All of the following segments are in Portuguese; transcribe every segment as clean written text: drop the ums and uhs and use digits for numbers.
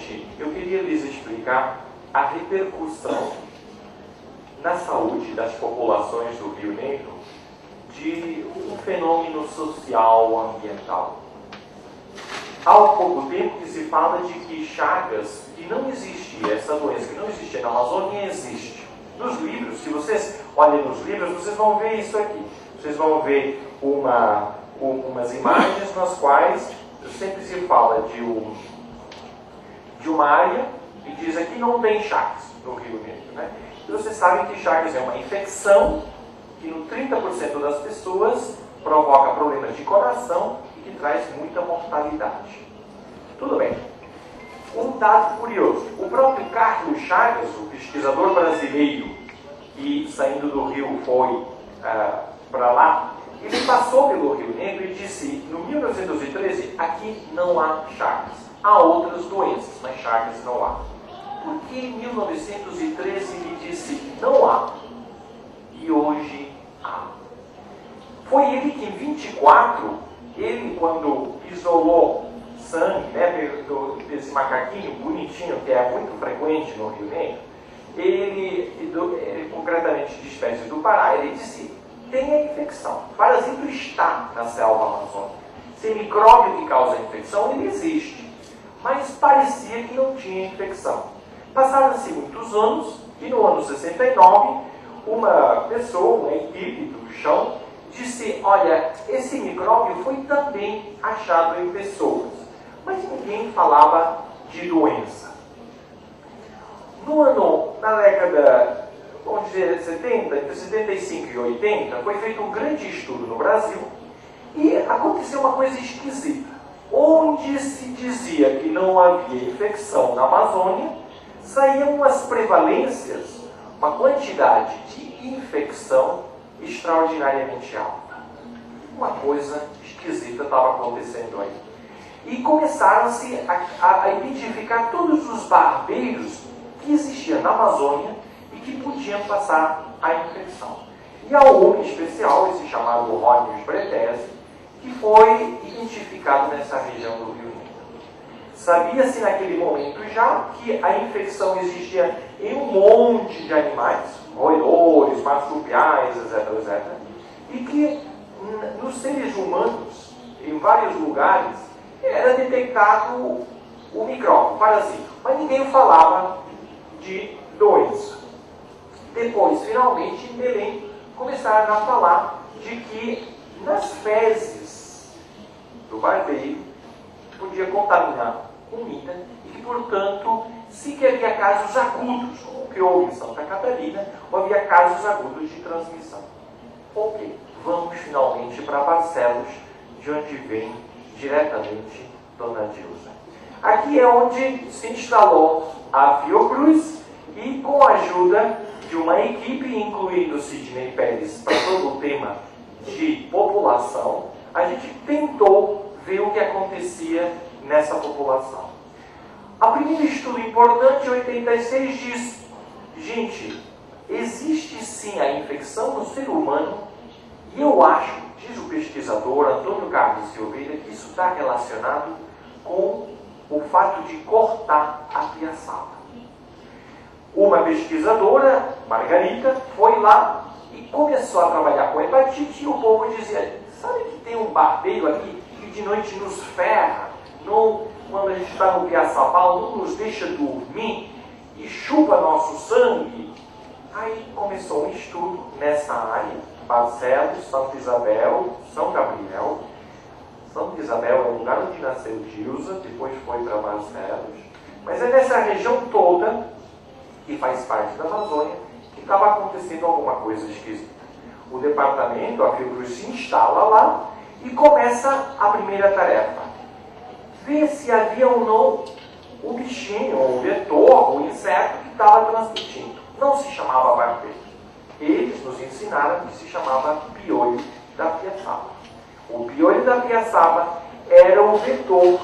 Inicialmente, eu queria lhes explicar a repercussão na saúde das populações do Rio Negro de um fenômeno social ambiental. Há pouco tempo que se fala de que Chagas, que não existia, essa doença que não existia na Amazônia, existe. Nos livros, se vocês olhem nos livros, vocês vão ver isso aqui. Vocês vão ver umas imagens nas quais sempre se fala de uma área e diz aqui não tem Chagas no Rio Negro, né? E vocês sabem que Chagas é uma infecção que no 30% das pessoas provoca problemas de coração e que traz muita mortalidade. Tudo bem. Um dado curioso. O próprio Carlos Chagas, o pesquisador brasileiro que saindo do Rio foi para lá, ele passou pelo Rio Negro e disse, no 1913, aqui não há Chagas. Há outras doenças, mas Chagas não há. Por que em 1913 ele disse não há? E hoje há. Foi ele que em 24, ele quando isolou sangue, né, desse macaquinho bonitinho, que é muito frequente no Rio Negro, ele concretamente de espécies do Pará, ele disse, tem a infecção. O parasito está na selva amazônica. Esse micróbio que causa a infecção, ele existe. Mas parecia que não tinha infecção. Passaram-se muitos anos, e no ano 69, uma pessoa, uma equipe do chão, disse, olha, esse micróbio foi também achado em pessoas. Mas ninguém falava de doença. Na década, vamos dizer, 70, entre 75 e 80, foi feito um grande estudo no Brasil e aconteceu uma coisa esquisita. Onde se dizia que não havia infecção na Amazônia, saíam umas prevalências, uma quantidade de infecção extraordinariamente alta. Uma coisa esquisita estava acontecendo aí. E começaram-se a identificar todos os barbeiros que existiam na Amazônia e que podiam passar a infecção. E há um em especial, esse chamado Ronius Bretesi, que foi identificado nessa região do Rio Negro. Sabia-se naquele momento já que a infecção existia em um monte de animais, roedores, marsupiais, etc., etc., e que nos seres humanos, em vários lugares, era detectado o micróbio, o parasito, mas ninguém falava de doença. Depois, finalmente, em Belém, começaram a falar de que nas fezes do barbeiro podia contaminar comida e que, portanto, se que havia casos agudos, como o que houve em Santa Catarina, ou havia casos agudos de transmissão. Ok, vamos finalmente para Barcelos, de onde vem diretamente Dona Dilsa. Aqui é onde se instalou a Fiocruz e, com a ajuda de uma equipe, incluindo Sidney Pérez, para todo o tema de população, a gente tentou ver o que acontecia nessa população. O primeiro estudo importante, em 86, diz, gente, existe sim a infecção no ser humano e eu acho, diz o pesquisador Antônio Carlos Silveira, que isso está relacionado com o fato de cortar a piaçaba. Uma pesquisadora, Margarita, foi lá e começou a trabalhar com hepatite e o povo dizia, sabe que tem um barbeiro aqui que de noite nos ferra, quando a gente está no piaçabal, não nos deixa dormir e chupa nosso sangue? Aí começou um estudo nessa área, Barcelos, Santa Isabel, São Gabriel. Santa Isabel é o lugar onde nasceu Dilsa, depois foi para Barcelos. Mas é nessa região toda, que faz parte da Amazônia, que estava acontecendo alguma coisa esquisita. O departamento, a Fiocruz, se instala lá e começa a primeira tarefa. Ver se havia ou não o bichinho, o vetor, o inseto que estava transmitindo. Não se chamava barbeiro. Eles nos ensinaram que se chamava piolho da piaçaba. O piolho da piaçaba era o vetor,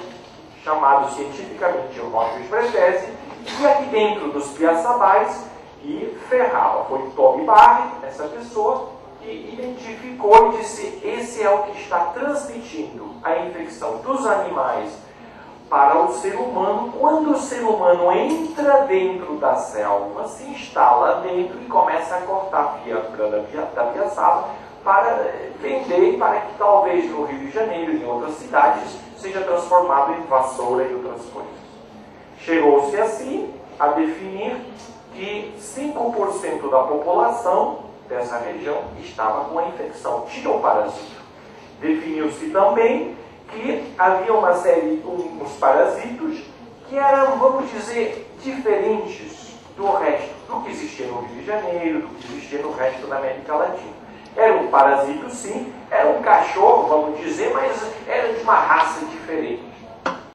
chamado cientificamente de Ronius Bretesi, que aqui dentro dos piaçabais e ferrava. Foi Toby Barry, essa pessoa, que identificou e disse, esse é o que está transmitindo a infecção dos animais para o ser humano quando o ser humano entra dentro da selva, se instala dentro e começa a cortar da piaçaba para vender, para que talvez no Rio de Janeiro e em outras cidades seja transformado em vassoura e outras coisas. Chegou-se assim a definir que 5% da população dessa região estava com a infecção, tinha o parasito. Definiu-se também que havia uma série, uns parasitos que eram, vamos dizer, diferentes do resto, do que existia no Rio de Janeiro, do que existia no resto da América Latina. Era um parasito, sim, era um cachorro, vamos dizer, mas era de uma